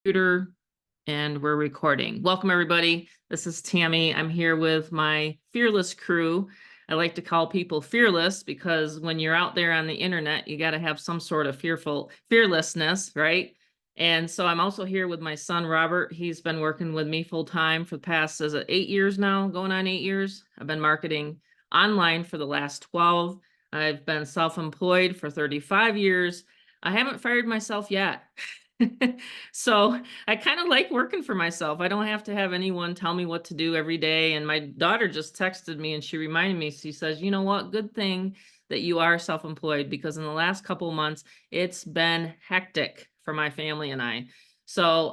Computer, and we're recording. Welcome everybody. This is Tammy. I'm here with my fearless crew. I like to call people fearless because when you're out there on the internet, you got to have some sort of fearlessness, right? And so I'm also here with my son, Robert. He's been working with me full time for the past, is it 8 years now? Going on 8 years. I've been marketing online for the last 12. I've been self-employed for 35 years. I haven't fired myself yet. So I kind of like working for myself. I don't have to have anyone tell me what to do every day. And my daughter just texted me and she reminded me, she says, you know what, good thing that you are self-employed, because in the last couple of months, it's been hectic for my family and I. So,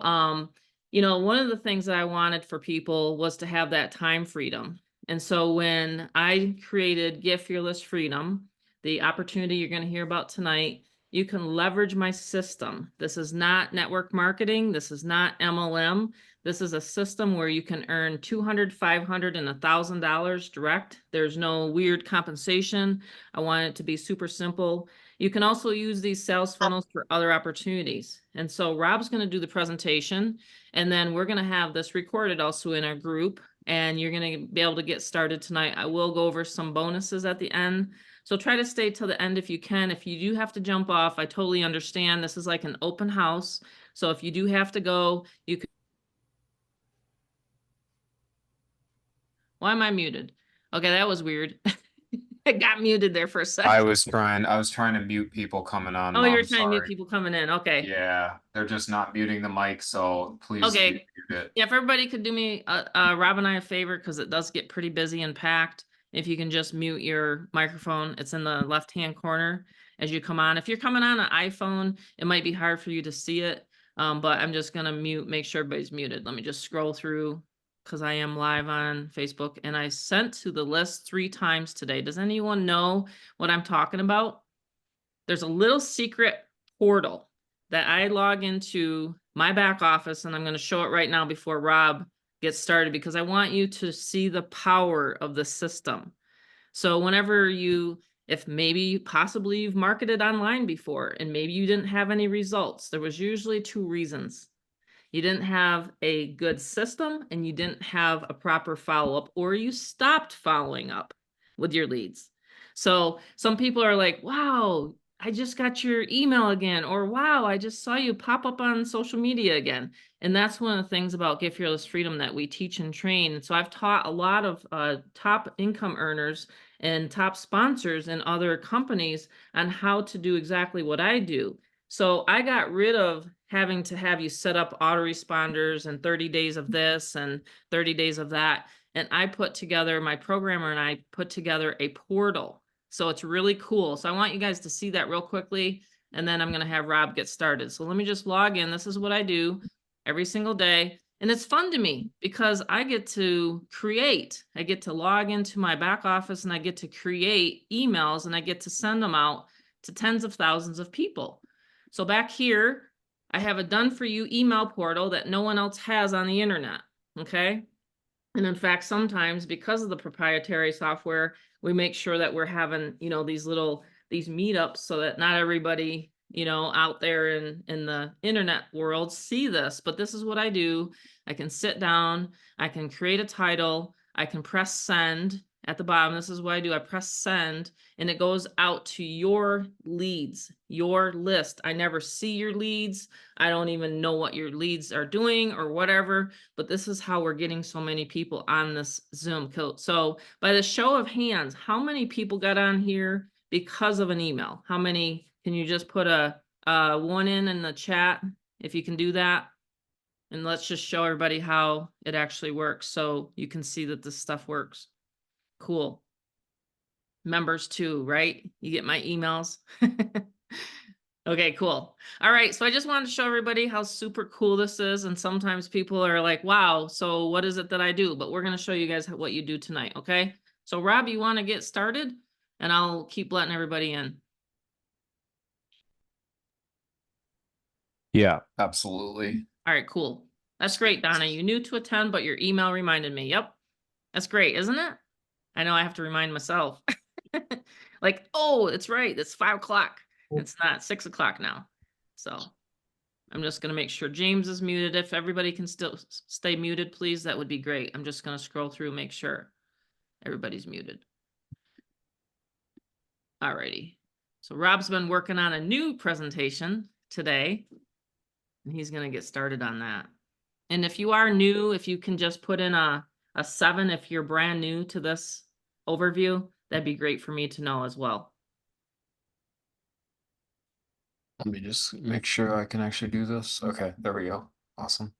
one of the things that I wanted for people was to have that time freedom. And so when I created Gift Fearless Freedom, the opportunity you're going to hear about tonight, you can leverage my system. This is not network marketing. This is not MLM. This is a system where you can earn $200, $500, and $1,000 direct. There's no weird compensation. I want it to be super simple. You can also use these sales funnels for other opportunities. And so Rob's going to do the presentation, and then we're going to have this recorded also in our group, and you're going to be able to get started tonight. I will go over some bonuses at the end. So try to stay till the end if you can. If you do have to jump off, I totally understand. This is like an open house. So if you do have to go, you can. Why am I muted? Okay, that was weird. It got muted there for a second. I was trying to mute people coming on. Oh, you were I'm trying to mute sorry. people coming in. Okay. Yeah, they're just not muting the mic, so please do Okay. mute it. Yeah, if everybody could do me, Rob and I a favor, because it does get pretty busy and packed. If you can just mute your microphone, it's in the left-hand corner as you come on. If you're coming on an iPhone, it might be hard for you to see it, but I'm just gonna make sure everybody's muted. Let me just scroll through because I am live on Facebook, and I sent to the list 3 times today. Does anyone know what I'm talking about? There's a little secret portal that I log into my back office, and I'm going to show it right now before Rob gets started, because I want you to see the power of the system. So whenever if maybe possibly you've marketed online before and maybe you didn't have any results, there was usually 2 reasons. You didn't have a good system and you didn't have a proper follow-up, or you stopped following up with your leads. So some people are like, wow, I just got your email again, or wow, I just saw you pop up on social media again. And that's one of the things about Gift Fearless Freedom that we teach and train. And so I've taught a lot of top income earners and top sponsors in other companies on how to do exactly what I do. So I got rid of having to have you set up autoresponders and 30 days of this and 30 days of that. And I put together, my programmer and I put together a portal. So it's really cool. So I want you guys to see that real quickly, and then I'm going to have Rob get started. So let me just log in. This is what I do every single day. And it's fun to me because I get to log into my back office, and I get to create emails, and I get to send them out to tens of thousands of people. So back here, I have a done for you email portal that no one else has on the internet. Okay. And in fact, sometimes because of the proprietary software, we make sure that we're having, these meetups so that not everybody, out there in the internet world see this. But this is what I do. I can sit down, I can create a title, I can press send at the bottom. This is what I do. I press send, and it goes out to your leads, your list. I never see your leads. I don't even know what your leads are doing or whatever, but this is how we're getting so many people on this Zoom. So by the show of hands, how many people got on here because of an email? How many? Can you just put a 1 in the chat if you can do that? And let's just show everybody how it actually works so you can see that this stuff works. Cool. Members too, right? You get my emails. Okay, cool. All right. So I just wanted to show everybody how super cool this is. And sometimes people are like, wow, so what is it that I do? But we're going to show you guys what you do tonight. Okay. So Rob, you want to get started, and I'll keep letting everybody in. Yeah, absolutely. All right, cool. That's great, Donna. You knew to attend, but your email reminded me. Yep. That's great, isn't it? I know I have to remind myself. Like, oh, it's right. It's 5 o'clock. It's not 6 o'clock now. So I'm just gonna make sure James is muted. If everybody can still stay muted, please, that would be great. I'm just gonna scroll through, make sure everybody's muted. Alrighty. So Rob's been working on a new presentation today, and he's gonna get started on that. And if you are new, if you can just put in a 7 if you're brand new to this overview, that'd be great for me to know as well. Let me just make sure I can actually do this. Okay, there we go. Awesome.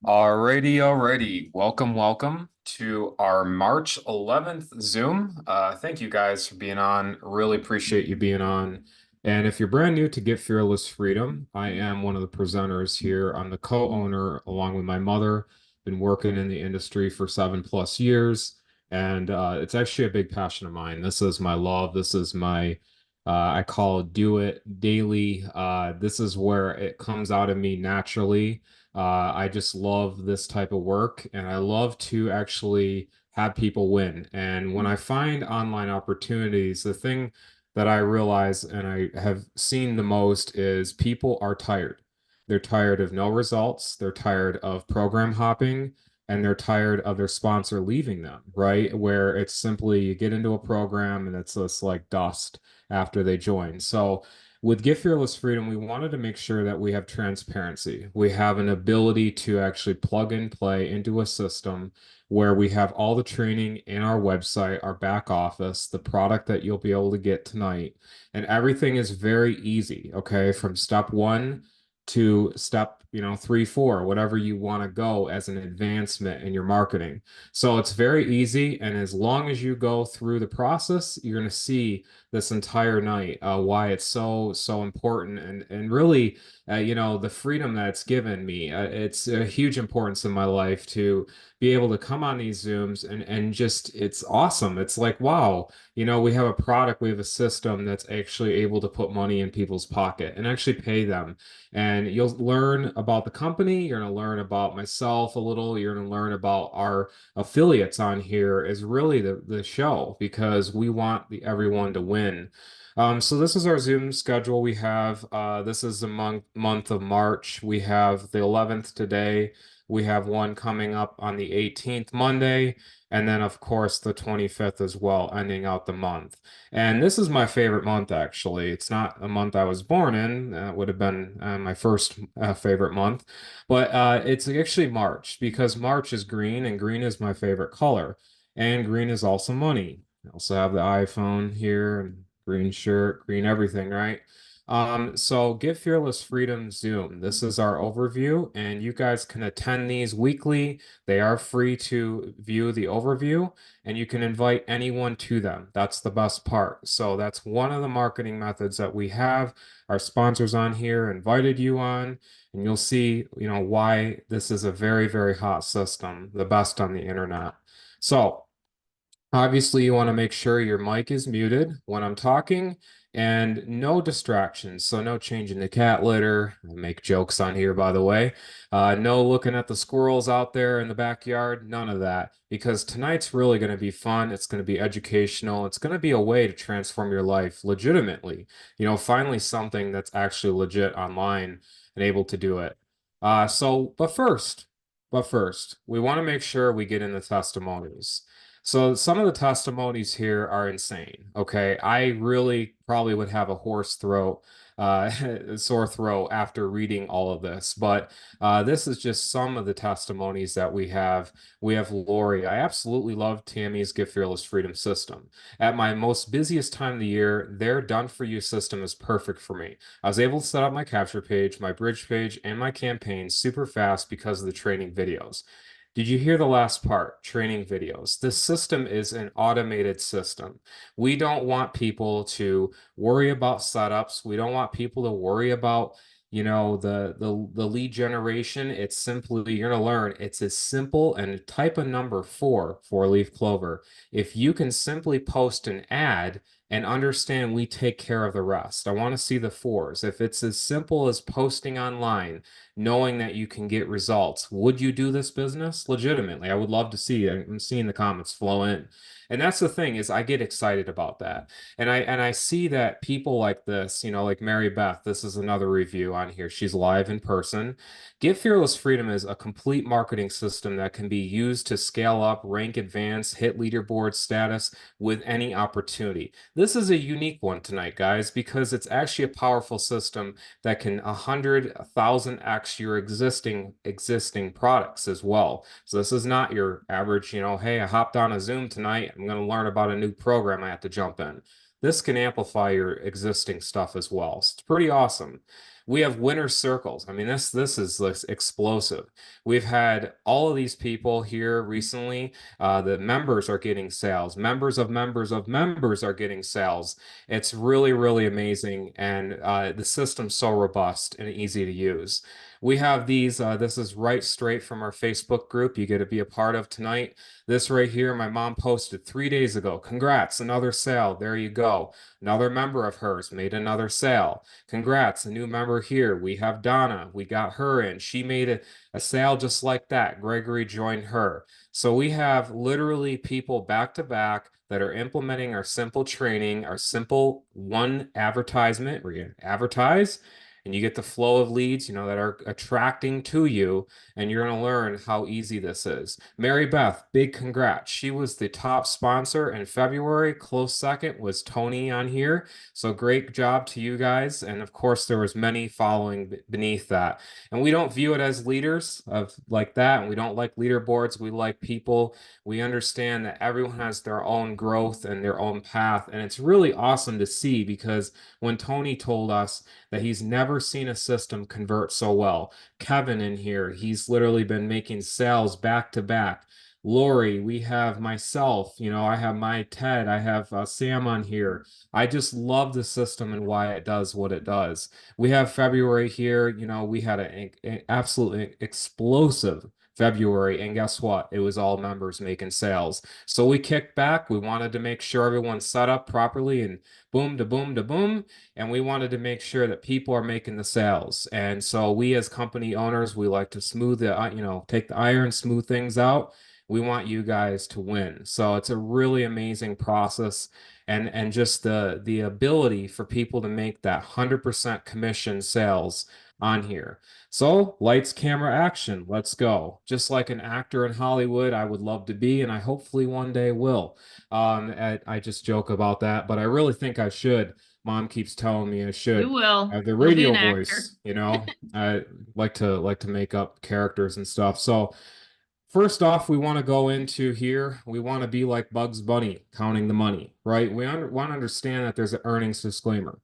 Alrighty. Welcome to our March 11th Zoom. Thank you guys for being on. Really appreciate you being on. And if you're brand new to Get Fearless Freedom, I am one of the presenters here. I'm the co-owner along with my mother. Been working in the industry for 7+ years, and it's actually a big passion of mine. This is my love. This is my I call it do it daily. This is where it comes out of me naturally. I just love this type of work, and I love to actually have people win. And when I find online opportunities, the thing that I realize and I have seen the most is people are tired. They're tired of no results, they're tired of program hopping, and they're tired of their sponsor leaving them, right? Where it's simply you get into a program and it's just like dust after they join. So with Get Fearless Freedom, we wanted to make sure that we have transparency. We have an ability to actually plug and play into a system where we have all the training in our website, our back office, the product that you'll be able to get tonight. And everything is very easy, okay? From step 1 to step, 3, 4, whatever you want to go as an advancement in your marketing. So it's very easy. And as long as you go through the process, you're going to see this entire night why it's so important, and really the freedom that it's given me. It's a huge importance in my life to be able to come on these Zooms, and just it's awesome. It's like, wow, we have a product, we have a system that's actually able to put money in people's pocket and actually pay them. And you'll learn about the company, you're going to learn about myself a little, you're going to learn about our affiliates on here. Is really the show, because we want everyone to win. So this is our Zoom schedule we have. This is the month of March. We have the 11th today. We have one coming up on the 18th, Monday, and then of course the 25th as well, ending out the month. And this is my favorite month, actually. It's not a month I was born in. It would have been my first favorite month, but it's actually March, because March is green, and green is my favorite color. And green is also money. I also have the iPhone here, and green shirt, green everything, right? So Get Fearless Freedom Zoom. This is our overview, and you guys can attend these weekly. They are free to view the overview, and you can invite anyone to them. That's the best part. So that's one of the marketing methods that we have. Our sponsors on here invited you on, and you'll see, why this is a very, very hot system, the best on the internet. So obviously, you want to make sure your mic is muted when I'm talking, and no distractions. So no changing the cat litter. I make jokes on here, by the way. No looking at the squirrels out there in the backyard. None of that, because tonight's really going to be fun. It's going to be educational. It's going to be a way to transform your life legitimately. Finally something that's actually legit online and able to do it. But first, we want to make sure we get in the testimonies. So some of the testimonies here are insane. Okay. I really probably would have a sore throat after reading all of this. But this is just some of the testimonies that we have. We have Lori. I absolutely love Tammy's Get Fearless Freedom system. At my most busiest time of the year, their done for you system is perfect for me. I was able to set up my capture page, my bridge page, and my campaign super fast because of the training videos. Did you hear the last part? Training videos. This system is an automated system. We don't want people to worry about setups. We don't want people to worry about, the lead generation. It's simply, you're gonna learn it's as simple, and type a number 4 leaf clover. If you can simply post an ad and understand we take care of the rest. I want to see the fours. If it's as simple as posting online, knowing that you can get results, would you do this business legitimately? I would love to see it. I'm seeing the comments flow in. And that's the thing is I get excited about that. And I see that people like this, you know, like Mary Beth, this is another review on here. She's live in person. Get Fearless Freedom is a complete marketing system that can be used to scale up, rank advance, hit leaderboard status with any opportunity. This is a unique one tonight, guys, because it's actually a powerful system that can 100,000x your existing products as well. So this is not your average, you know, hey, I hopped on a Zoom tonight. I'm going to learn about a new program I have to jump in. This can amplify your existing stuff as well. So it's pretty awesome. We have winner circles. I mean, this is explosive. We've had all of these people here recently. The members are getting sales. Members of members of members are getting sales. It's really, really amazing. And the system's so robust and easy to use. We have these, this is right straight from our Facebook group you get to be a part of tonight. This right here, my mom posted 3 days ago. Congrats, another sale. There you go. Another member of hers made another sale. Congrats, a new member here. We have Donna. We got her in. She made a sale just like that. Gregory joined her. So we have literally people back to back that are implementing our simple training, our simple one advertisement where you advertise and you get the flow of leads, you know, that are attracting to you, and you're going to learn how easy this is. Mary Beth, big congrats. She was the top sponsor in February. Close second was Tony on here. So great job to you guys. And of course, there was many following beneath that. And we don't view it as leaders of like that. And we don't like leaderboards. We like people. We understand that everyone has their own growth and their own path. And it's really awesome to see because when Tony told us that he's never seen a system convert so well. Kevin in here, he's literally been making sales back to back. Lori, we have myself, you know, I have my Ted, I have Sam on here. I just love the system and why it does what it does. We have February here, you know, we had an absolutely explosive February, and guess what? It was all members making sales. So we kicked back. We wanted to make sure everyone's set up properly and boom to boom to boom. And we wanted to make sure that people are making the sales. And so we as company owners, we like to smooth the, you know, take the iron, smooth things out. We want you guys to win. So it's a really amazing process and just the ability for people to make that 100% commission sales on here. So, lights, camera, action. Let's go. Just like an actor in Hollywood, I would love to be, and I hopefully one day will. I just joke about that, but I really think I should. Mom keeps telling me I You should. I will. have the You'll be radio an actor. voice, you know. I like to make up characters and stuff. So first off, we want to go into here. We want to be like Bugs Bunny counting the money, right? We want to understand that there's an earnings disclaimer.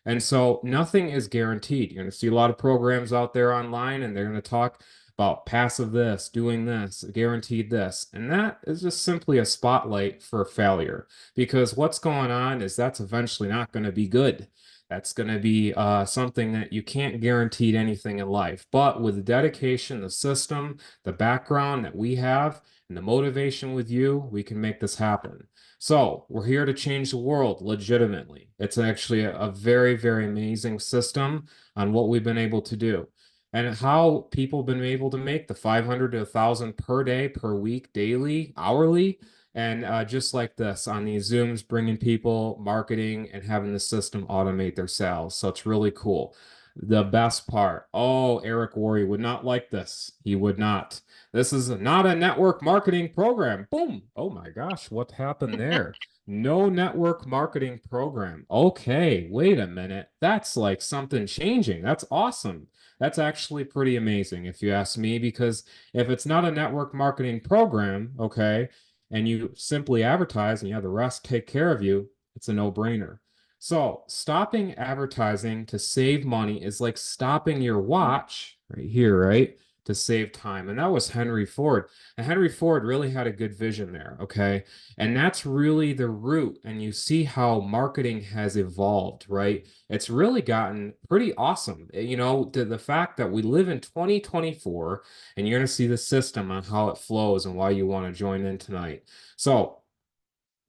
And so nothing is guaranteed. You're going to see a lot of programs out there online, and they're going to talk about passive this, doing this, guaranteed this. And that is just simply a spotlight for failure because what's going on is that's eventually not going to be good. That's going to be something that you can't guarantee anything in life. But with the dedication, the system, the background that we have, and the motivation with you, we can make this happen. So we're here to change the world legitimately. It's actually a very, very amazing system on what we've been able to do and how people have been able to make the 500 to 1,000 per day, per week, daily, hourly. And just like this on these Zooms, bringing people, marketing, and having the system automate their sales. So it's really cool. The best part, oh, Eric Worre would not like this. He would not. This is not a network marketing program. Boom. Oh my gosh, what happened there? No network marketing program. Okay, wait a minute. That's like something changing. That's awesome. That's actually pretty amazing if you ask me, because if it's not a network marketing program, okay, and you simply advertise and you have the rest take care of you, it's a no-brainer. So stopping advertising to save money is like stopping your watch right here, right? To save time. And that was Henry Ford. And Henry Ford really had a good vision there, okay? And that's really the root. And you see how marketing has evolved, right? It's really gotten pretty awesome. You know, the fact that we live in 2024 and you're going to see the system on how it flows and why you want to join in tonight. So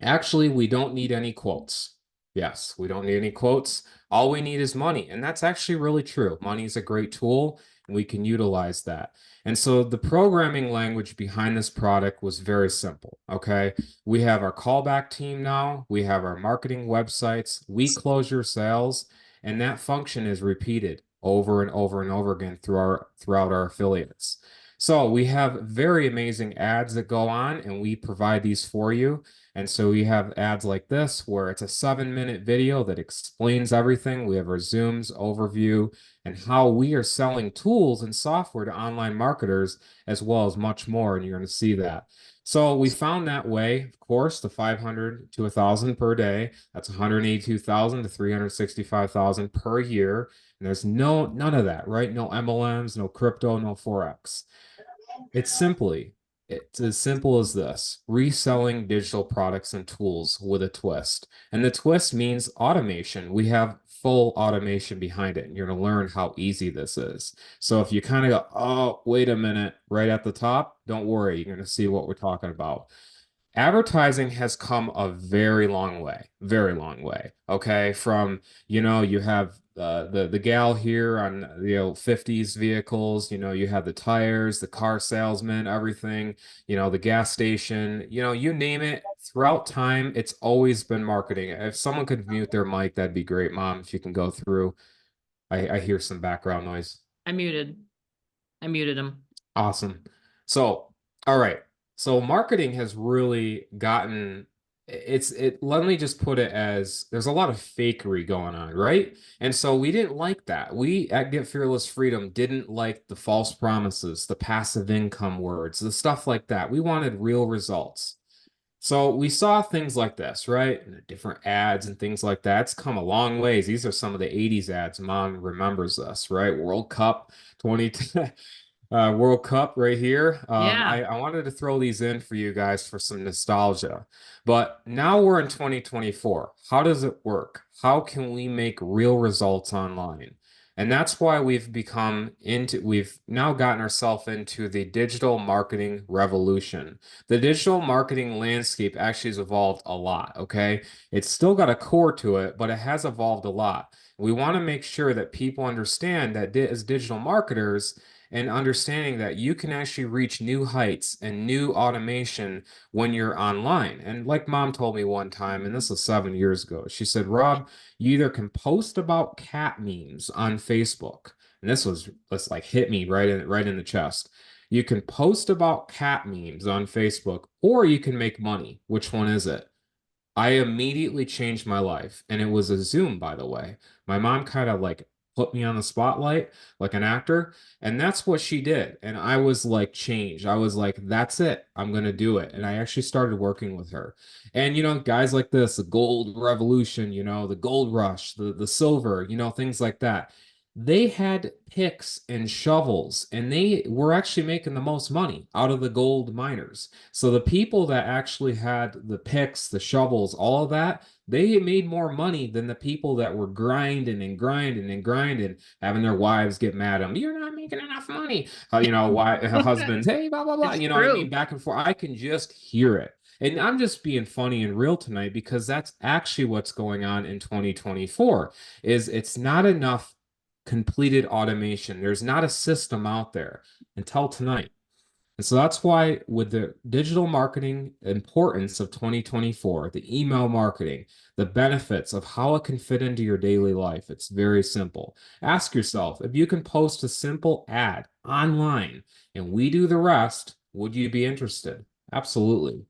actually, we don't need any quotes Yes, we don't need any quotes. All we need is money. And that's actually really true. Money is a great tool, and we can utilize that. And so the programming language behind this product was very simple. Okay. We have our callback team now, we have our marketing websites, we close your sales, and that function is repeated over and over and over again throughout our affiliates. So we have very amazing ads that go on, and we provide these for you. And so we have ads like this where it's a 7-minute video that explains everything. We have our Zooms overview and how we are selling tools and software to online marketers, as well as much more. And you're going to see that. So we found that way, of course, the 500 to 1,000 per day. That's 182,000 to 365,000 per year. And there's none of that, right? No MLMs, no crypto, no Forex. It's as simple as this: reselling digital products and tools with a twist. And the twist means automation. We have full automation behind it, and you're going to learn how easy this is. So if you kind of go, oh, wait a minute, right at the top, don't worry, you're going to see what we're talking about. Advertising has come a very long way. Okay, from you have the gal here on 50s vehicles. You have the tires, the car salesman, everything. The gas station. You name it. Throughout time, it's always been marketing. If someone could mute their mic, that'd be great, Mom. If you can go through, I hear some background noise. I muted. I muted him. Awesome. So, all right. So marketing has really gotten let me just put it as there's a lot of fakery going on, right? And so we didn't like that. We at Get Fearless Freedom didn't like the false promises, the passive income words, the stuff like that. We wanted real results. So we saw things like this, right? And the different ads and things like that. It's come a long ways. These are some of the 80s ads. Mom remembers this, right? World Cup 2010. World Cup right here. Yeah. I wanted to throw these in for you guys for some nostalgia. But now we're in 2024. How does it work? How can we make real results online? And that's why we've now gotten ourselves into the digital marketing revolution. The digital marketing landscape actually has evolved a lot, okay? It's still got a core to it, but it has evolved a lot. We want to make sure that people understand that as digital marketers, and understanding that you can actually reach new heights and new automation when you're online. And like Mom told me one time, and this was 7 years ago, she said, Rob, you either can post about cat memes on Facebook, and this like hit me right in the chest. You can post about cat memes on Facebook, or you can make money. Which one is it? I immediately changed my life. And it was a Zoom, by the way. My mom kind of like put me on the spotlight like an actor. And that's what she did. And I was like changed. I was like, that's it. I'm going to do it. And I actually started working with her. And, guys like this, the gold revolution, the gold rush, the silver, things like that. They had picks and shovels, and they were actually making the most money out of the gold miners. So the people that actually had the picks, the shovels, all of that, they made more money than the people that were grinding and grinding and grinding, having their wives get mad at them. You're not making enough money. Why husbands, hey, blah, blah, blah. It's You know what I mean? true. Back and forth. I can just hear it. And I'm just being funny and real tonight because that's actually what's going on in 2024 is it's not enough completed automation. There's not a system out there until tonight. And so that's why, with the digital marketing importance of 2024, the email marketing, the benefits of how it can fit into your daily life, it's very simple. Ask yourself, if you can post a simple ad online and we do the rest, would you be interested? Absolutely.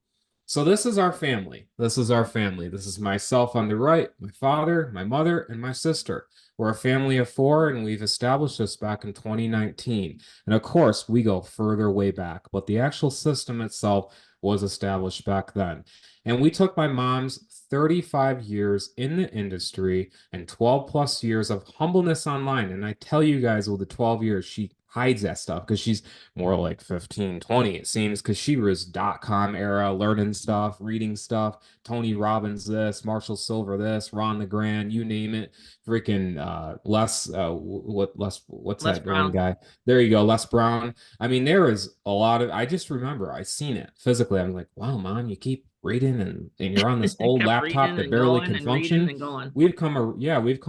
So this is our family. This is our family. This is myself on the right, my father, my mother, and my sister. We're a family of four, and we've established this back in 2019. And of course, we go further way back, but the actual system itself was established back then. And we took my mom's 35 years in the industry and 12 plus years of humbleness online. And I tell you guys, with the 12 years, she hides that stuff because she's more like 15, 20, it seems, because she was .com era, learning stuff, reading stuff. Tony Robbins this, Marshall Silver this, Ron the Grand, you name it. Freaking what's Les that one Brown. guy? There you go, Les Brown. I mean, there is a lot of, I just remember I seen it physically. I'm like, wow, Mom, you keep reading and you're on this old Kept laptop reading that and barely going can and reading function. and going. We've come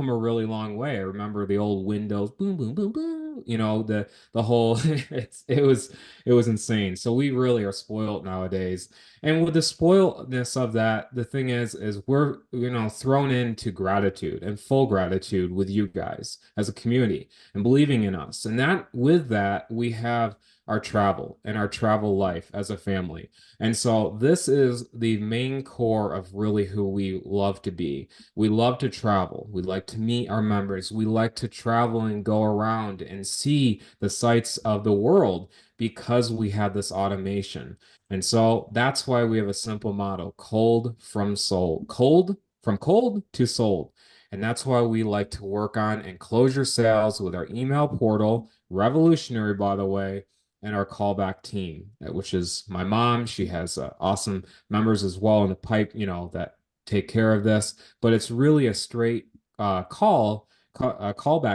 a really long way. I remember the old Windows boom boom boom boom, the whole it was insane. So we really are spoiled nowadays. And with the spoiledness of that, the thing is we're, thrown into gratitude and full gratitude with you guys as a community and believing in us. And that with that, we have our travel and our travel life as a family. And so this is the main core of really who we love to be. We love to travel. We like to meet our members. We like to travel and go around and see the sights of the world because we have this automation. And so that's why we have a simple motto, cold from sold, cold from cold to sold. And that's why we like to work on and close your sales with our email portal, revolutionary, by the way, and our callback team, which is my mom. She has awesome members as well in the pipe, that take care of this. But it's really a straight callback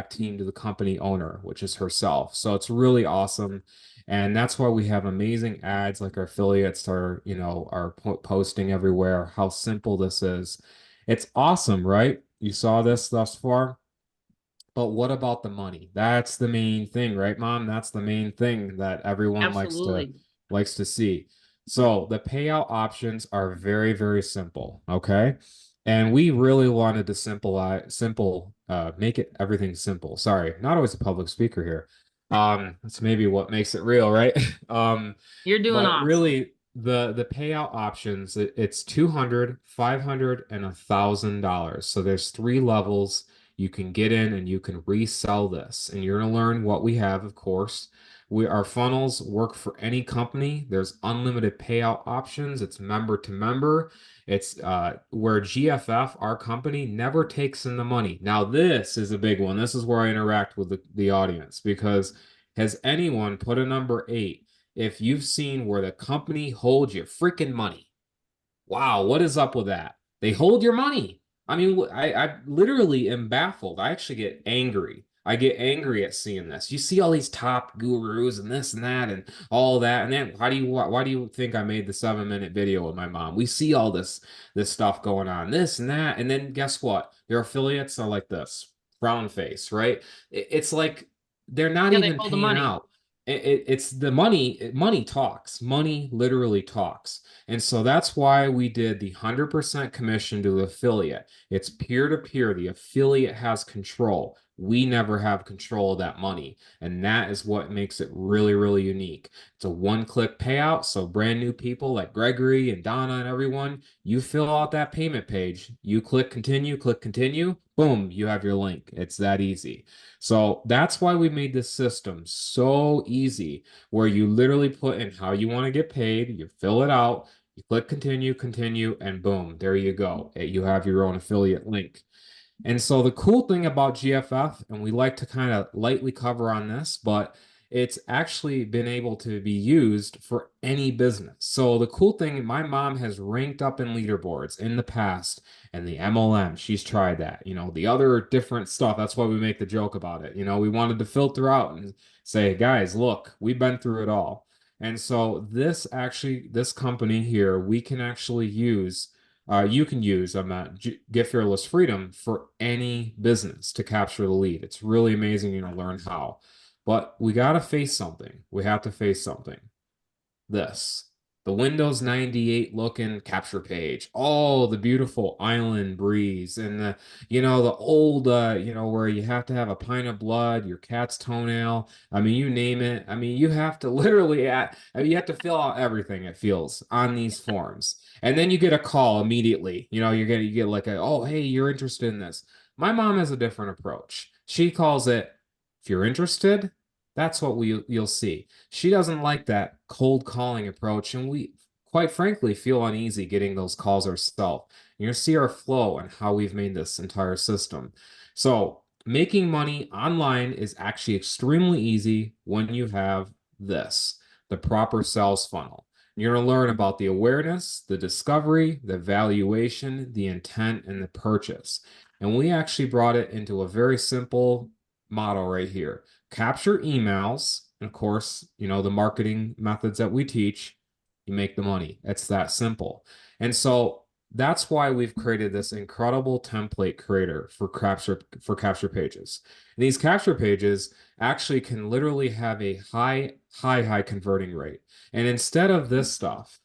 team to the company owner, which is herself. So it's really awesome. And that's why we have amazing ads like our affiliates are posting everywhere, how simple this is. It's awesome, right? You saw this thus far. But what about the money? That's the main thing, right, Mom? That's the main thing that everyone Absolutely. likes to see. So the payout options are very, very simple, okay? And we really wanted to make it everything simple. Sorry, not always a public speaker here. That's maybe what makes it real, right? You're doing But awesome. really the payout options, it's 200, 500, and $1,000. So there's three levels you can get in and you can resell this. And you're going to learn what we have, of course. Our funnels work for any company. There's unlimited payout options. It's member to member. It's where GFF, our company, never takes in the money. Now, this is a big one. This is where I interact with the audience because has anyone put a number 8 if you've seen where the company holds your freaking money? Wow, what is up with that? They hold your money. I mean, I literally am baffled. I actually get angry. I get angry at seeing this. You see all these top gurus and this and that and all that. And then why do you think I made the 7-minute video with my mom? We see all this stuff going on, this and that. And then guess what? Their affiliates are like this, frown face, right? It's like they're not Yeah, they even hold the paying money. out. It's the money. Money talks. Money literally talks. And so that's why we did the 100% commission to the affiliate. It's peer to peer. The affiliate has control. We never have control of that money. And that is what makes it really, really unique. It's a one-click payout. So brand new people like Gregory and Donna and everyone, you fill out that payment page. You click continue, boom, you have your link. It's that easy. So that's why we made this system so easy where you literally put in how you want to get paid, you fill it out, you click continue, and boom, there you go. You have your own affiliate link. And so the cool thing about GFF, and we like to kind of lightly cover on this, but it's actually been able to be used for any business. So the cool thing, my mom has ranked up in leaderboards in the past, and the MLM, she's tried that. The other different stuff. That's why we make the joke about it. We wanted to filter out and say, guys, look, we've been through it all. And so this company here, we can actually use you can use Get Fearless Freedom for any business to capture the lead. It's really amazing, learn how. But we got to face something. We have to face something. This. The Windows 98 looking capture page. Oh, the beautiful island breeze and the old, where you have to have a pint of blood, your cat's toenail. I mean, you name it. I mean, you have to literally you have to fill out everything it feels on these forms. And then you get a call immediately. You get like oh, hey, you're interested in this. My mom has a different approach. She calls it, if you're interested, that's what you'll see. She doesn't like that cold calling approach, and we, quite frankly, feel uneasy getting those calls ourselves. You'll see our flow and how we've made this entire system. So, making money online is actually extremely easy when you have this, the proper sales funnel. You're going to learn about the awareness, the discovery, the valuation, the intent, and the purchase. And we actually brought it into a very simple model right here. Capture emails, and of course, the marketing methods that we teach, you make the money. It's that simple. And so that's why we've created this incredible template creator for capture pages. And these capture pages actually can literally have a high converting rate. And instead of this stuff,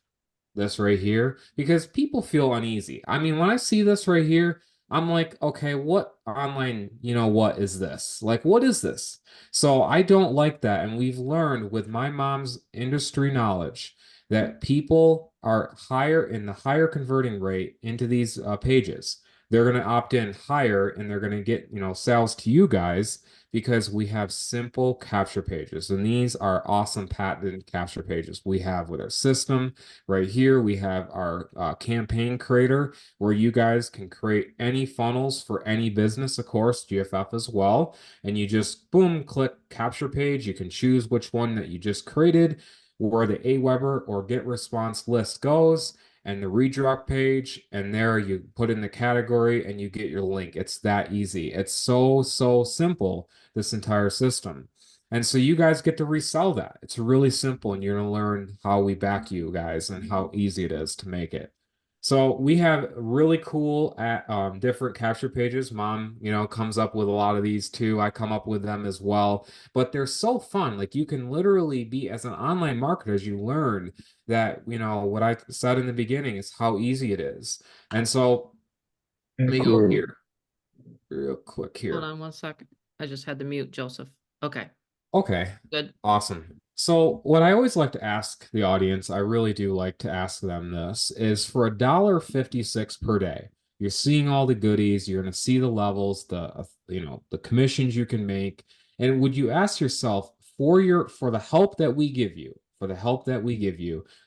this right here, because people feel uneasy. I mean, when I see this right here, I'm like, okay, what online, what is this? Like, what is this? So I don't like that. And we've learned with my mom's industry knowledge that people are higher in the higher converting rate into these pages. They're going to opt in higher and they're going to get, sales to you guys because we have simple capture pages. And these are awesome patented capture pages we have with our system. Right here, we have our campaign creator where you guys can create any funnels for any business, of course, GFF as well. And you just boom, click capture page. You can choose which one that you just created, where the Aweber or get response list goes, and the redirect page. And there you put in the category and you get your link. It's that easy. It's so simple, this entire system. And so you guys get to resell that. It's really simple, and you're going to learn how we back you guys and how easy it is to make it. So we have really cool different capture pages. Mom, comes up with a lot of these too. I come up with them as well, but they're so fun. Like you can literally be as an online marketer as you learn that, what I said in the beginning is how easy it is. And so let me go Cool. here real quick Hold here. on 1 second. I just had to mute Joseph. Okay, Okay, good. awesome. So, what I always like to ask the audience, I really do like to ask them this, is for $1.56 per day. You're seeing all the goodies, you're going to see the levels, the commissions you can make. And would you ask yourself for the help that we give you,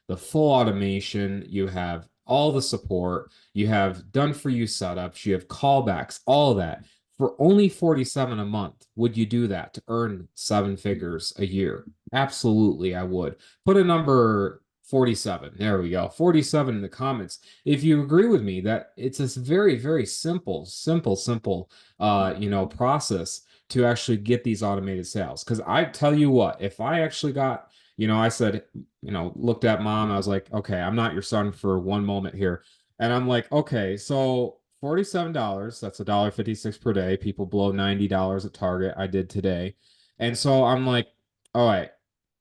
the full automation, you have all the support, you have done for you setups, you have callbacks, all that for only 47 a month, would you do that to earn seven figures a year? Absolutely, I would. Put a number 47. There we go. 47 in the comments. If you agree with me that it's this very simple process to actually get these automated sales. Because I tell you what, if I actually got, I said, looked at mom, I was like, okay, I'm not your son for one moment here. And I'm like, okay, so $47, that's $1.56 per day. People blow $90 at Target. I did today. And so I'm like, all right,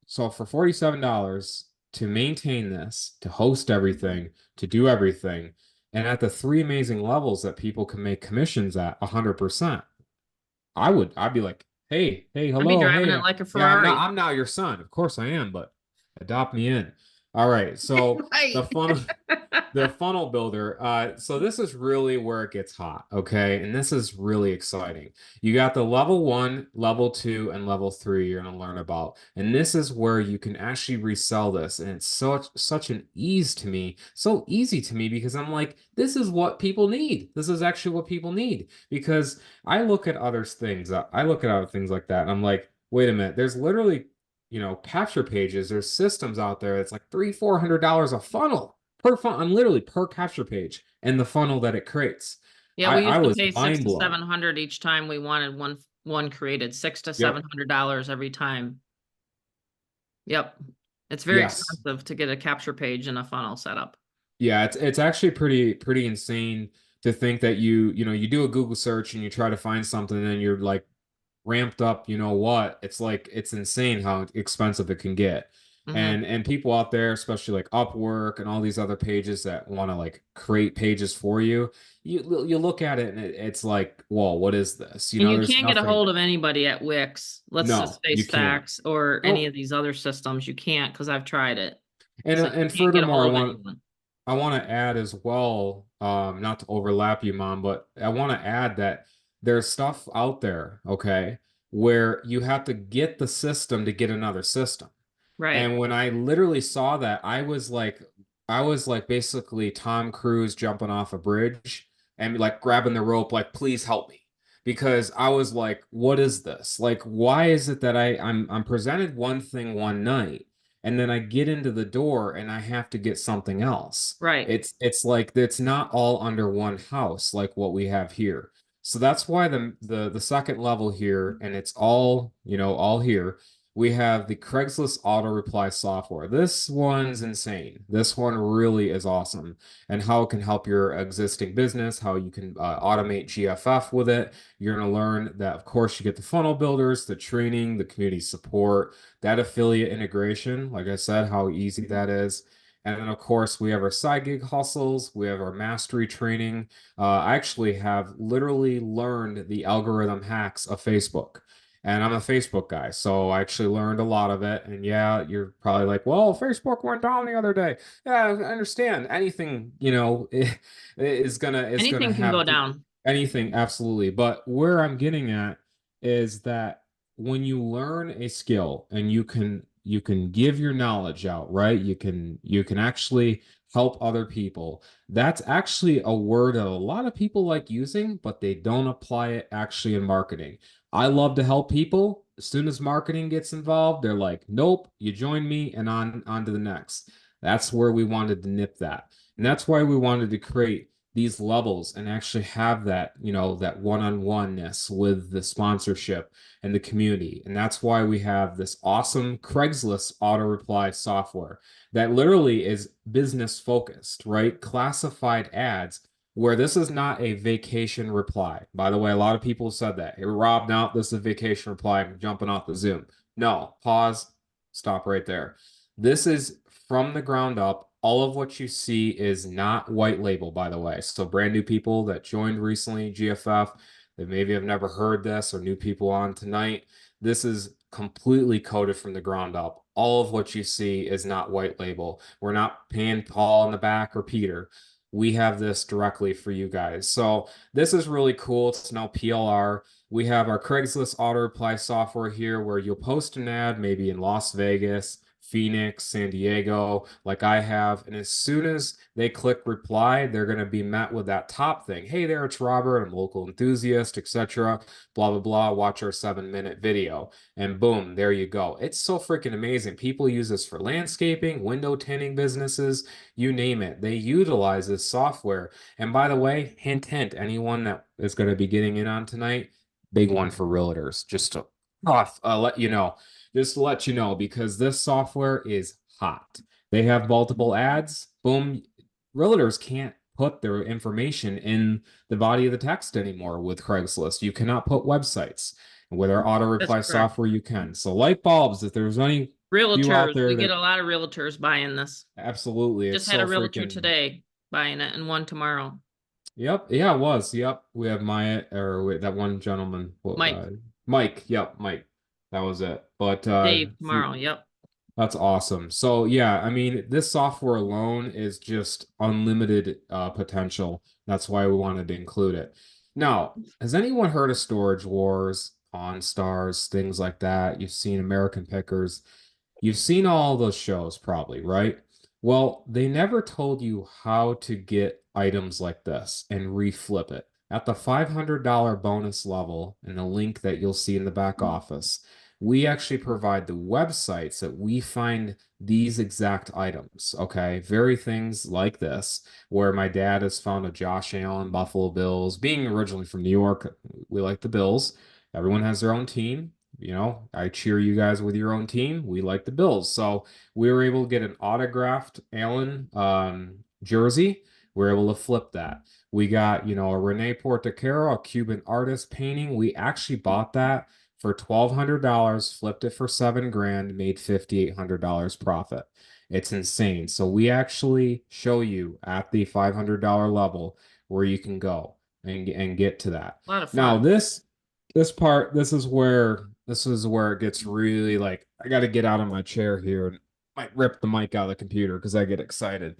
so for $47 to maintain this, to host everything, to do everything, and at the three amazing levels that people can make commissions at 100%, I'd be like, hey, I'd be hello, driving hey, it like a yeah, I'm not Ferrari. I'm not your son. Of course I am, but adopt me in. All right, so the Right. funnel builder. So this is really where it gets hot, okay? And this is really exciting. You got the level 1, level 2, and level 3 you're gonna learn about. And this is where you can actually resell this. And it's such an ease to me, so easy to me because I'm like, this is what people need. This is actually what people need. Because I look at other things, I look at other things like that, and I'm like, wait a minute, there's literally capture pages, there's systems out there that's like $300-400 a funnel per funnel, I'm literally per capture page and the funnel that it creates. Yeah, we I used to was pay six mind to blown. seven hundred each time we wanted one created. Six to seven Yep. hundred dollars every time. Yep. It's very Yes. expensive to get a capture page and a funnel set up. Yeah, it's actually pretty insane to think that you do a Google search and you try to find something and then you're like ramped up, it's like it's insane how expensive it can get. Hmm. And people out there, especially like Upwork and all these other pages that want to like create pages for you, you look at it and it's like, whoa, what is this? And you There's can't get a nothing. hold of anybody at Wix. Let's No, just you face can't. facts or any of Nope. these other systems. You can't because I've tried it. And So you and can't get a furthermore, hold of anyone. I want to add as well, not to overlap you, Mom, but I want to add that there's stuff out there, okay, where you have to get the system to get another system. Right. And when I literally saw that, I was like basically Tom Cruise jumping off a bridge and like grabbing the rope, like, please help me. Because I was like, what is this? Like, why is it that I'm presented one thing one night and then I get into the door and I have to get something else? Right. It's like it's not all under one house like what we have here. So that's why the second level here, and it's all, all here We have the Craigslist auto reply software. This one's insane. This one really is awesome, and how it can help your existing business, how you can automate GFF with it. You're going to learn that, of course, you get the funnel builders, the training, the community support, that affiliate integration. Like I said, how easy that is. And then, of course, we have our side gig hustles. We have our mastery training. I actually have literally learned the algorithm hacks of Facebook. And I'm a Facebook guy, so I actually learned a lot of it. And yeah, you're probably like, well, Facebook went down the other day. Yeah, I understand. Anything, is gonna Anything can go have down. anything, absolutely. But where I'm getting at is that when you learn a skill and you can give your knowledge out, right? You can actually help other people. That's actually a word that a lot of people like using, but they don't apply it actually in marketing. I love to help people. As soon as marketing gets involved, they're like, nope, you join me and on to the next. That's where we wanted to nip that. And that's why we wanted to create these levels and actually have that, that one-on-oneness with the sponsorship and the community. And that's why we have this awesome Craigslist auto reply software that literally is business focused, right? Classified ads where this is not a vacation reply. By the way, a lot of people said that. Hey, Rob, now this is a vacation reply. I'm jumping off the Zoom. No, pause, stop right there. This is from the ground up. All of what you see is not white label, by the way. So brand new people that joined recently, GFF, that maybe have never heard this, or new people on tonight, this is completely coded from the ground up. All of what you see is not white label. We're not paying Paul in the back or Peter. We have this directly for you guys. So this is really cool. It's now PLR. We have our Craigslist auto reply software here where you'll post an ad maybe in Las Vegas, Phoenix, San Diego, like I have. And as soon as they click reply, they're going to be met with that top thing. Hey there, it's Robert. I'm a local enthusiast, etc. Blah, blah, blah. Watch our 7-minute video. And boom, there you go. It's so freaking amazing. People use this for landscaping, window tinting businesses, you name it. They utilize this software. And by the way, hint, hint, anyone that is going to be getting in on tonight, big one for realtors, just to let you know. Just to let you know, because this software is hot. They have multiple ads. Boom. Realtors can't put their information in the body of the text anymore with Craigslist. You cannot put websites. With our auto That's reply correct. software, you can. So light bulbs, if there's any you out Realtors, there we get that a lot of realtors buying this. absolutely, it's Just had so a realtor freaking. today buying it and one tomorrow. Yep. Yeah, it was. Yep. We have Maya or wait, that one gentleman. Mike, Mike. Yep, Mike. That was it. But Dave tomorrow. Yep. that's awesome. So yeah, I mean, this software alone is just unlimited potential. That's why we wanted to include it. Now, has anyone heard of Storage Wars, Pawn Stars, things like that? You've seen American Pickers. You've seen all those shows probably, right? Well, they never told you how to get items like this and reflip it. At the $500 bonus level and the link that you'll see in the back office, we actually provide the websites that we find these exact items. Okay. Very things like this, where my dad has found a Josh Allen Buffalo Bills. Being originally from New York, we like the Bills. Everyone has their own team. I cheer you guys with your own team. We like the Bills. So we were able to get an autographed Allen jersey. We were able to flip that. We got, a Rene Portocaro, a Cuban artist painting. We actually bought that for $1,200, flipped it for 7 grand, made $5,800 profit. It's insane. So we actually show you at the $500 level where you can go and get to that. A lot of Now fun. this is where it gets really like I got to get out of my chair here and might rip the mic out of the computer because I get excited.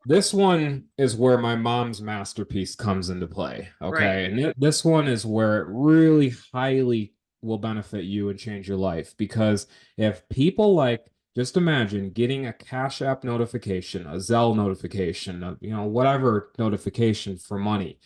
This one is where my mom's masterpiece comes into play. Right. Okay. And this one is where it really highly will benefit you and change your life. Because if people like, just imagine getting a Cash App notification, a Zelle notification, whatever notification for money.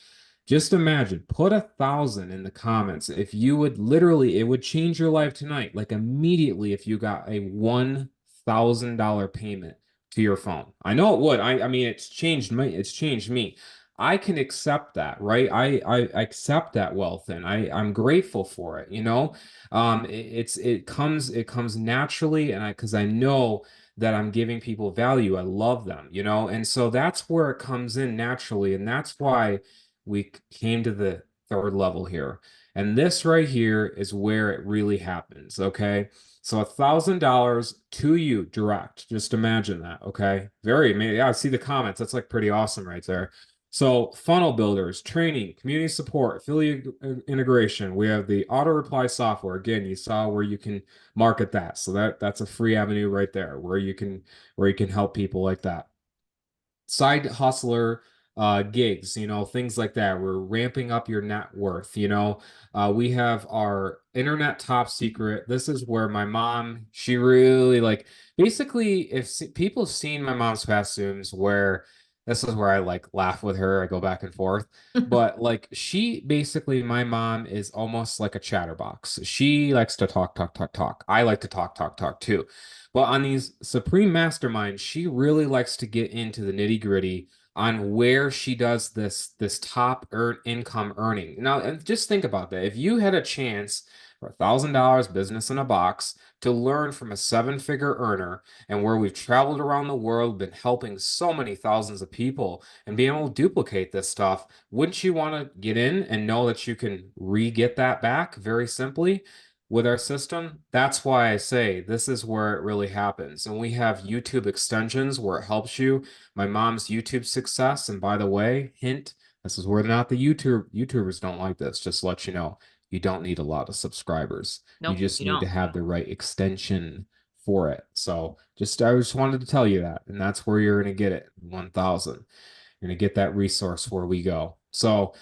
Just imagine, put 1,000 in the comments. If you would literally, it would change your life tonight. Like immediately, if you got a $1,000 payment to your phone. I know it would. I mean, it's changed me. It's changed me. I can accept that, right? I accept that wealth and I'm grateful for it, you know? It comes naturally and I because I know that I'm giving people value. I love them, you know? And so that's where it comes in naturally. And that's why we came to the third level here. And this right here is where it really happens, okay? So $1,000 to you direct. Just imagine that, okay? Very amazing. Yeah, I see the comments. That's like pretty awesome right there. So funnel builders, training, community support, affiliate integration. We have the auto reply software. Again, you saw where you can market that. So that's a free avenue right there where you can help people like that. Side hustler gigs, you know, things like that. We're ramping up your net worth, you know. We have our internet top secret. This is where my mom, she really like basically people have seen my mom's past Zooms where this is where I like laugh with her, I go back and forth. But like she basically, my mom is almost like a chatterbox. She likes to talk, talk, talk, talk. I like to talk, talk, talk too. But on these Supreme Masterminds, she really likes to get into the nitty-gritty on where she does this top income earning. Now, and just think about that. If you had a chance for $1,000 business in a box to learn from a seven-figure earner and where we've traveled around the world, been helping so many thousands of people and being able to duplicate this stuff, wouldn't you want to get in and know that you can re-get that back very simply? With our system, that's why I say this is where it really happens. And we have YouTube extensions where it helps you. My mom's YouTube success, and by the way, hint, this is where not the YouTubers don't like this. Just to let you know, you don't need a lot of subscribers. You Nope, just you need to don't. have the right extension for it. So I just wanted to tell you that, and that's where you're gonna get it, 1,000. You're gonna get that resource where we go. So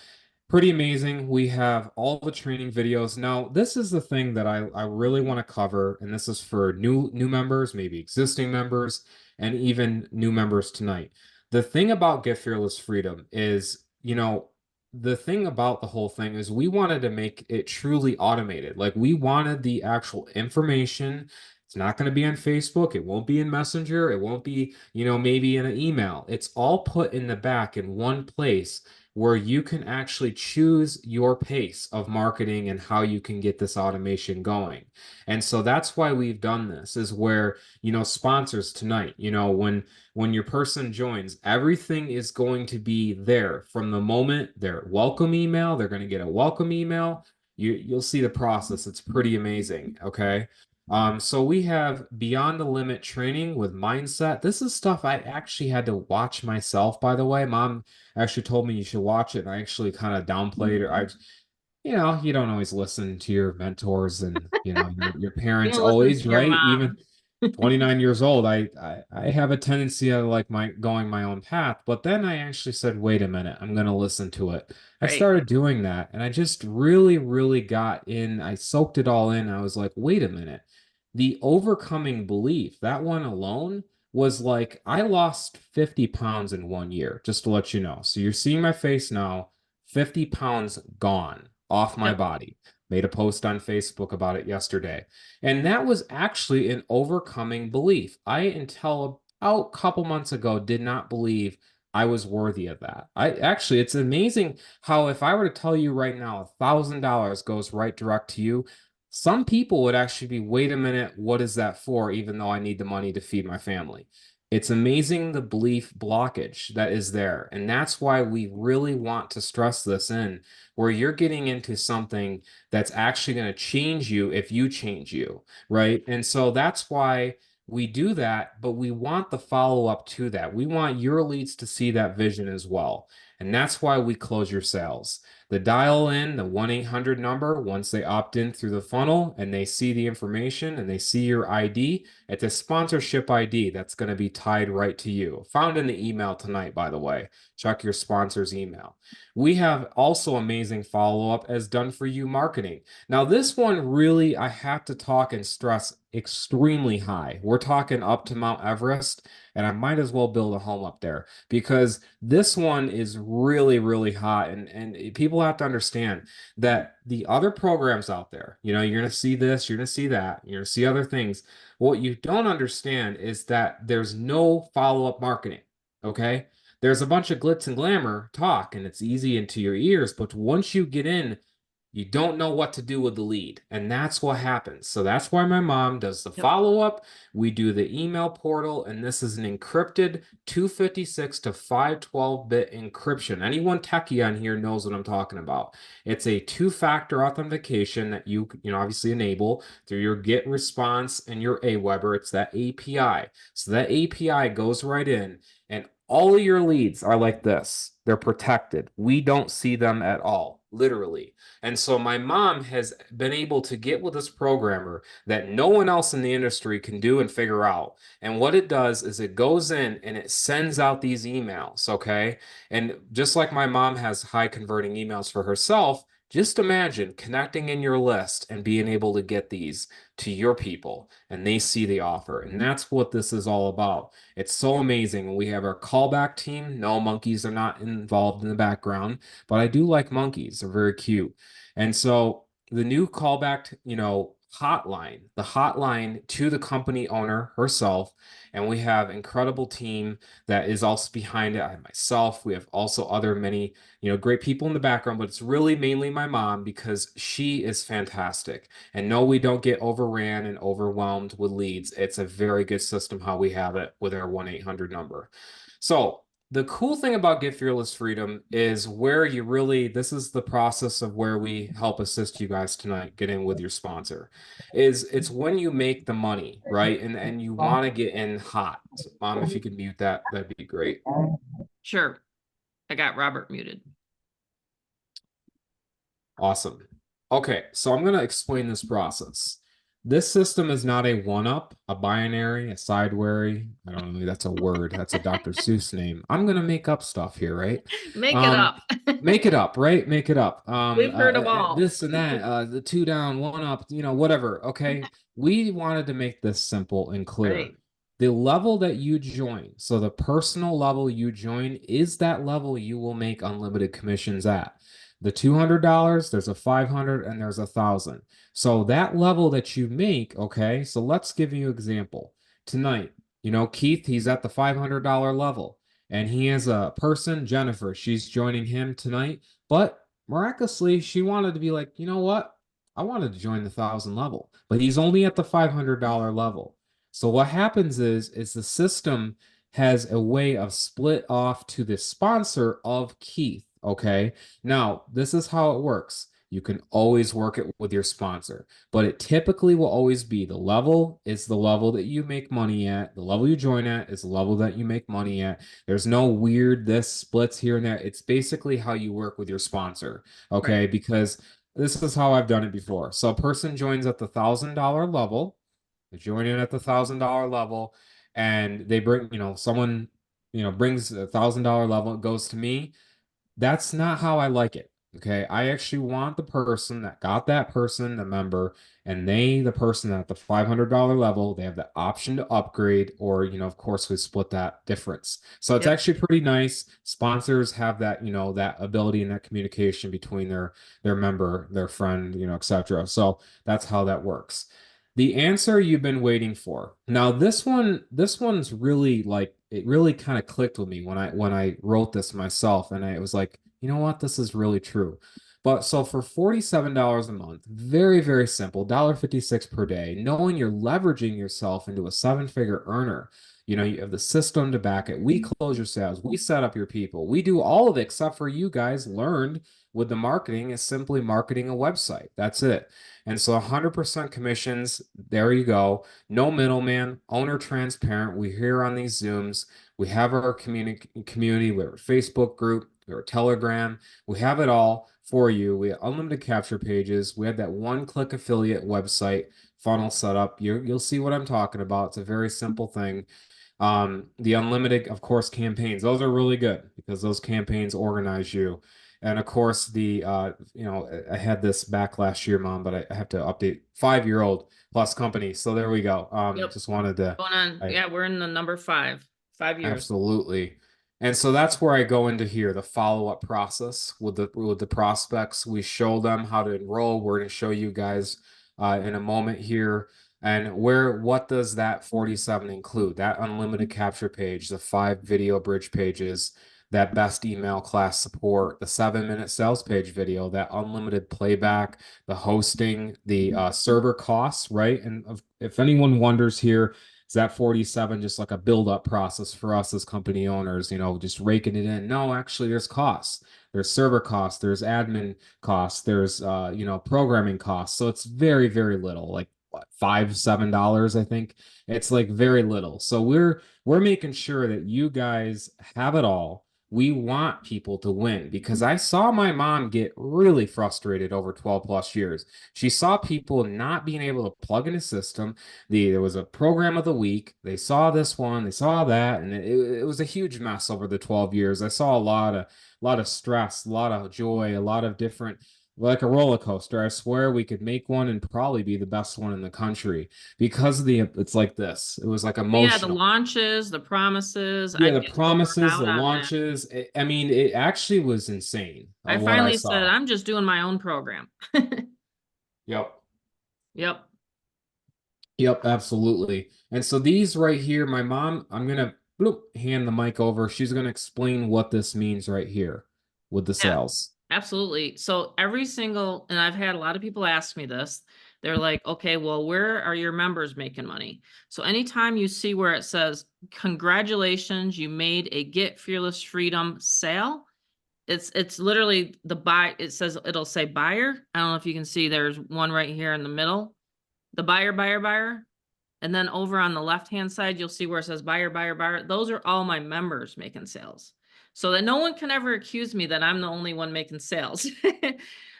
pretty amazing. We have all the training videos. Now, this is the thing that I really want to cover, and this is for new members, maybe existing members, and even new members tonight. The thing about Get Fearless Freedom is, you know, the thing about the whole thing is we wanted to make it truly automated. Like we wanted the actual information. It's not going to be on Facebook. It won't be in Messenger. It won't be, you know, maybe in an email. It's all put in the back in one place where you can actually choose your pace of marketing and how you can get this automation going. And so that's why we've done this is where, you know, sponsors tonight, you know, when your person joins, everything is going to be there from the moment their welcome email, they're going to get a welcome email. You'll see the process. It's pretty amazing, okay? So we have Beyond the Limit training with mindset. This is stuff I actually had to watch myself, by the way. Mom actually told me you should watch it, and I actually kind of downplayed it. You know, you don't always listen to your mentors and you know your You parents don't listen always, to your right? Even mom. 29 years old, I have a tendency of like my going my own path, but then I actually said, wait a minute, I'm gonna listen to it. I Right. started doing that, and I just really, really got in. I soaked it all in. I was like, wait a minute, the overcoming belief, that one alone was like I lost 50 pounds in 1 year, just to let you know. So you're seeing my face now, 50 pounds gone off my Yep. body. Made a post on Facebook about it yesterday. And that was actually an overcoming belief. I, until about a couple months ago, did not believe I was worthy of that. I actually, it's amazing how if I were to tell you right now, $1,000 goes right direct to you, some people would actually be, wait a minute, what is that for? Even though I need the money to feed my family. It's amazing the belief blockage that is there. And that's why we really want to stress this in, where you're getting into something that's actually going to change you if you change you, right? And so that's why we do that, but we want the follow up to that. We want your leads to see that vision as well. And that's why we close your sales. The dial in, the 1-800 number, once they opt in through the funnel and they see the information and they see your ID, it's a sponsorship ID that's going to be tied right to you. Found in the email tonight, by the way. Check your sponsor's email. We have also amazing follow up as done for you marketing. Now, this one really, I have to talk and stress extremely high. We're talking up to Mount Everest, and I might as well build a home up there because this one is really, really hot. And people have to understand that the other programs out there, you know, you're going to see this, you're going to see that, you're going to see other things. What you don't understand is that there's no follow up marketing. Okay. there's a bunch of glitz and glamour talk and it's easy into your ears, but once you get in, you don't know what to do with the lead. And that's what happens. So that's why my mom does the Yep. follow up. We do the email portal, and this is an encrypted 256 to 512-bit encryption. Anyone techie on here knows what I'm talking about. It's a two-factor authentication that you know obviously enable through your GET response and your Aweber. It's that API. So that API goes right in, and all of your leads are like this. They're protected. We don't see them at all, literally. And so my mom has been able to get with this programmer that no one else in the industry can do and figure out. And what it does is it goes in and it sends out these emails, okay? And just like my mom has high converting emails for herself, just imagine connecting in your list and being able to get these to your people and they see the offer. And that's what this is all about. It's so amazing. We have our callback team. No, monkeys are not involved in the background, but I do like monkeys. They're very cute. And so the new callback, hotline, the hotline to the company owner herself, and we have incredible team that is also behind it. I have myself. We have also other many, great people in the background, but it's really mainly my mom because she is fantastic. And no, we don't get overran and overwhelmed with leads. It's a very good system how we have it with our 1-800 number. So the cool thing about Get Fearless Freedom is where you really, this is the process of where we help assist you guys tonight get in with your sponsor, is it's when you make the money, right? And you want to get in hot. So, Mom, if you could mute that, that'd be great. Sure. I got Robert muted. Awesome. Okay, so I'm going to explain this process. This system is not a one-up, a binary, a sidewary. I don't know, that's a word. That's a Dr. Seuss name. I'm going to make up stuff here, right? Make it up. Make it up, right? Make it up. We've heard them all. This and that, the two down, one up, whatever. Okay. We wanted to make this simple and clear. Right. The level that you join, so the personal level you join, is that level you will make unlimited commissions at. The $200, there's a 500, and there's 1,000. So that level that you make, okay, so let's give you an example. Tonight, Keith, he's at the $500 level, and he has a person, Jennifer, she's joining him tonight, but miraculously, she wanted to be like, you know what? I wanted to join the 1,000 level, but he's only at the $500 level. So what happens is the system has a way of split off to the sponsor of Keith, okay? Now, this is how it works. You can always work it with your sponsor, but it typically will always be the level is the level that you make money at. The level you join at is the level that you make money at. There's no weird this splits here and there. It's basically how you work with your sponsor, okay? Right. Because this is how I've done it before. So a person joins at the $1,000 level. They join in at the $1,000 level, and they bring, someone, brings $1,000 level. It goes to me. That's not how I like it. Okay. I actually want the person that got that person, the member, and the person at the $500 level, they have the option to upgrade, or, of course, we split that difference. So it's Yep. actually pretty nice. Sponsors have that, that ability and that communication between their member, their friend, etc. So that's how that works. The answer you've been waiting for. Now this one's really like it really kind of clicked with me when I wrote this myself, and I was like, you know what, this is really true. But so for $47 a month, very, very simple, $1.56 per day, knowing you're leveraging yourself into a seven-figure earner. You have the system to back it. We close your sales. We set up your people. We do all of it except for you guys learned with the marketing is simply marketing a website. That's it. And so 100% commissions, there you go. No middleman, owner transparent. We're here on these Zooms. We have our community, we have our Facebook group, we have our Telegram. We have it all for you. We have unlimited capture pages. We have that one-click affiliate website funnel set up. You'll see what I'm talking about. It's a very simple thing. The unlimited, of course, campaigns. Those are really good because those campaigns organize you. And of course, I had this back last year, Mom, but I have to update 5-year-old plus company. So there we go. Yep. Just wanted to, Going on. Yeah, we're in the number 5 years. absolutely. And so that's where I go into here, the follow-up process with the prospects. We show them how to enroll. We're going to show you guys in a moment here And what does that 47 include? That unlimited capture page, the 5 video bridge pages, that best email class support, the 7-minute sales page video, that unlimited playback, the hosting, the server costs, right? And if anyone wonders here, is that 47 just like a build up process for us as company owners, just raking it in? No, actually, there's costs. There's server costs, there's admin costs, there's programming costs. So it's very, very little, like what, $5, $7, I think. It's like very little. So we're making sure that you guys have it all. We want people to win because I saw my mom get really frustrated over 12 plus years. She saw people not being able to plug in a system. There was a program of the week. They saw this one, they saw that, and it was a huge mess over the 12 years. I saw a lot of stress, a lot of joy, a lot of different, like a roller coaster. I swear we could make one and probably be the best one in the country because it's like this. It was like Yeah, the emotional. launches, the promises, Yeah, I'd the get so burned promises, the out on that. launches. I mean, it actually was insane I of what I finally said, saw. I'm just doing my own program. Yep. Yep. Yep, absolutely. And so these right here, my mom, I'm gonna hand the mic over. She's gonna explain what this means right here with the Yeah. sales. Absolutely. So every single, and I've had a lot of people ask me this. They're like, okay, well, where are your members making money? So anytime you see where it says, congratulations, you made a Get Fearless Freedom sale, it's literally the buy, it says, it'll say buyer. I don't know if you can see there's one right here in the middle, the buyer. And then over on the left-hand side, you'll see where it says buyer. Those are all my members making sales. So that no one can ever accuse me that I'm the only one making sales.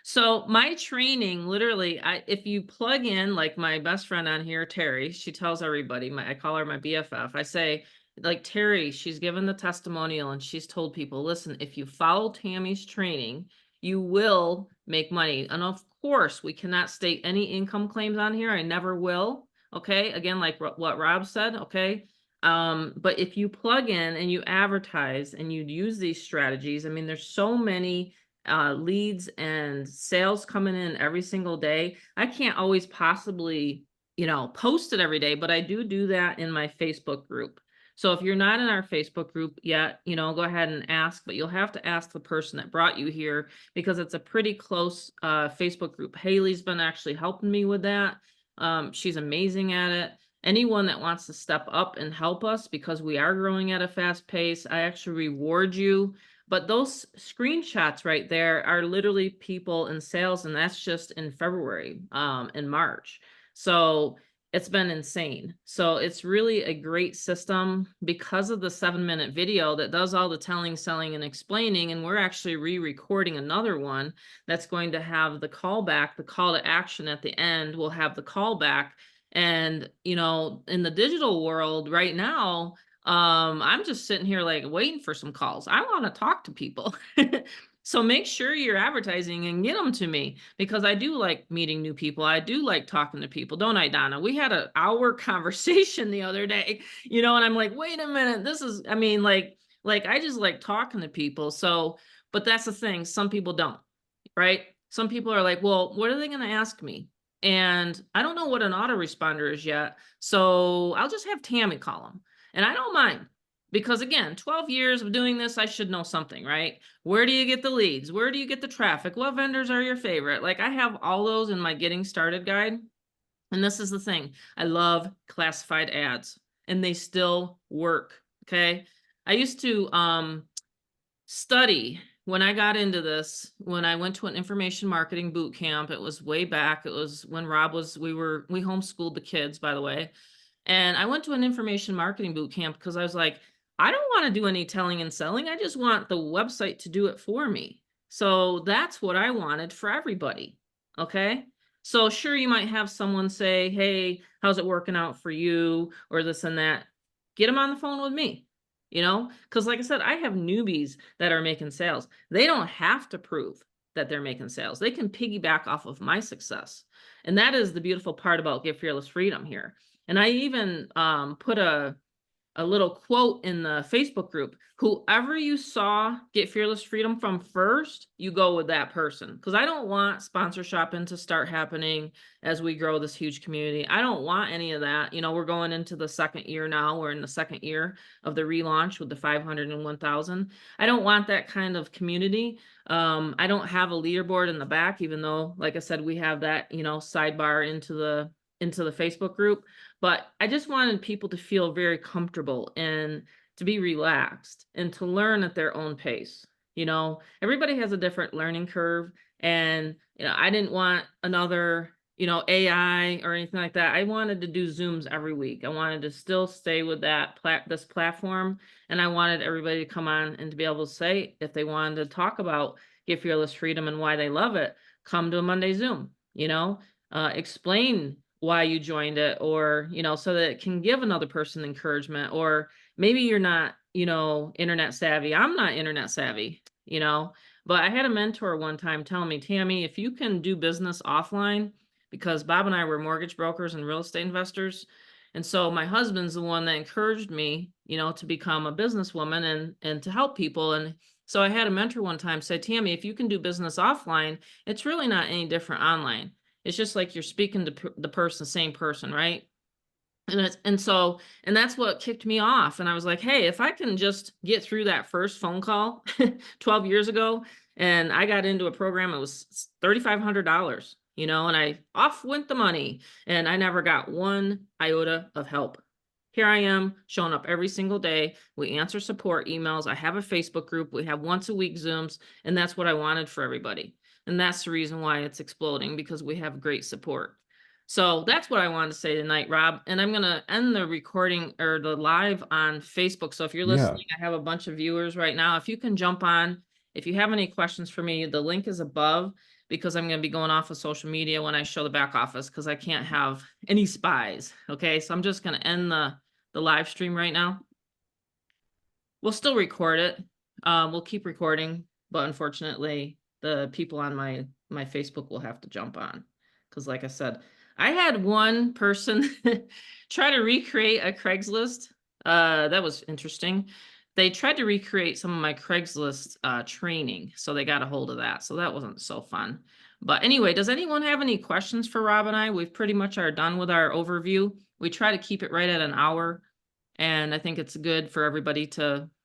So my training, literally, if you plug in, like my best friend on here, Terry, she tells everybody, I call her my BFF. I say, like Terry, she's given the testimonial and she's told people, listen, if you follow Tammy's training, you will make money. And of course, we cannot state any income claims on here. I never will. Okay. Again, like what Rob said. Okay. But if you plug in and you advertise and you use these strategies, I mean, there's so many leads and sales coming in every single day. I can't always possibly, post it every day, but I do that in my Facebook group. So if you're not in our Facebook group yet, go ahead and ask, but you'll have to ask the person that brought you here because it's a pretty close Facebook group. Haley's been actually helping me with that. She's amazing at it. Anyone that wants to step up and help us because we are growing at a fast pace, I actually reward you. But those screenshots right there are literally people in sales, and that's just in February, in March. So it's been insane. So it's really a great system because of the 7-minute video that does all the telling, selling, and explaining. And we're actually re-recording another one that's going to have the callback, the call to action at the end. We'll have the callback. And, in the digital world right now, I'm just sitting here like waiting for some calls. I want to talk to people. So make sure you're advertising and get them to me because I do like meeting new people. I do like talking to people, don't I, Donna? We had an hour conversation the other day, and I'm like, wait a minute, this is, I mean, like I just like talking to people. So, but that's the thing, some people don't, right? Some people are like, well, what are they going to ask me? And I don't know what an autoresponder is yet. So I'll just have Tammy call them. And I don't mind because again, 12 years of doing this, I should know something, right? Where do you get the leads? Where do you get the traffic? What vendors are your favorite? Like I have all those in my getting started guide. And this is the thing. I love classified ads and they still work. Okay. I used to study when I got into this, when I went to an information marketing boot camp. It was way back. It was when Rob was, we homeschooled the kids, by the way. And I went to an information marketing boot camp because I was like, I don't want to do any telling and selling. I just want the website to do it for me. So that's what I wanted for everybody. Okay. So sure, you might have someone say, hey, how's it working out for you? Or this and that. Get them on the phone with me. Because like I said, I have newbies that are making sales. They don't have to prove that they're making sales. They can piggyback off of my success. And that is the beautiful part about Get Fearless Freedom here. And I even put a a little quote in the Facebook group. Whoever you saw get Fearless Freedom from first, you go with that person. Because I don't want sponsor shopping to start happening as we grow this huge community. I don't want any of that. You know, we're going into the second year now. We're in the second year of the relaunch with the 500 and 1,000. I don't want that kind of community. I don't have a leaderboard in the back, even though, like I said, we have that, you know, sidebar into the Facebook group. But I just wanted people to feel very comfortable and to be relaxed and to learn at their own pace. You know, everybody has a different learning curve. And, you know, I didn't want another, you know, AI or anything like that. I wanted to do Zooms every week. I wanted to still stay with that this platform. And I wanted everybody to come on and to be able to say, if they wanted to talk about Get Fearless Freedom and why they love it, come to a Monday Zoom, you know, explain why you joined it, or, you know, so that it can give another person encouragement. Or maybe you're not, you know, internet savvy. I'm not internet savvy, you know, but I had a mentor one time telling me, Tammy, if you can do business offline, because Bob and I were mortgage brokers and real estate investors. And so my husband's the one that encouraged me, you know, to become a businesswoman and to help people. And so I had a mentor one time say, Tammy, if you can do business offline, it's really not any different online. It's just like you're speaking to the person, same person, right? And that's what kicked me off. And I was like, hey, if I can just get through that first phone call 12 years ago, and I got into a program, it was $3,500, you know, and I off went the money, and I never got one iota of help. Here I am showing up every single day. We answer support emails. I have a Facebook group. We have once a week Zooms, and that's what I wanted for everybody. And that's the reason why it's exploding, because we have great support. So that's what I wanted to say tonight, Rob. And I'm going to end the recording or the live on Facebook. So if you're Yeah. listening, I have a bunch of viewers right now. If you can jump on, if you have any questions for me, the link is above, because I'm going to be going off of social media when I show the back office, because I can't have any spies. Okay. So I'm just going to end the live stream right now. We'll still record it. We'll keep recording, but unfortunately, the people on my Facebook will have to jump on, because, like I said, I had one person try to recreate a Craigslist. That was interesting. They tried to recreate some of my Craigslist training, so they got a hold of that. So that wasn't so fun. But anyway, does anyone have any questions for Rob and I? We've pretty much are done with our overview. We try to keep it right at an hour. And I think it's good for everybody to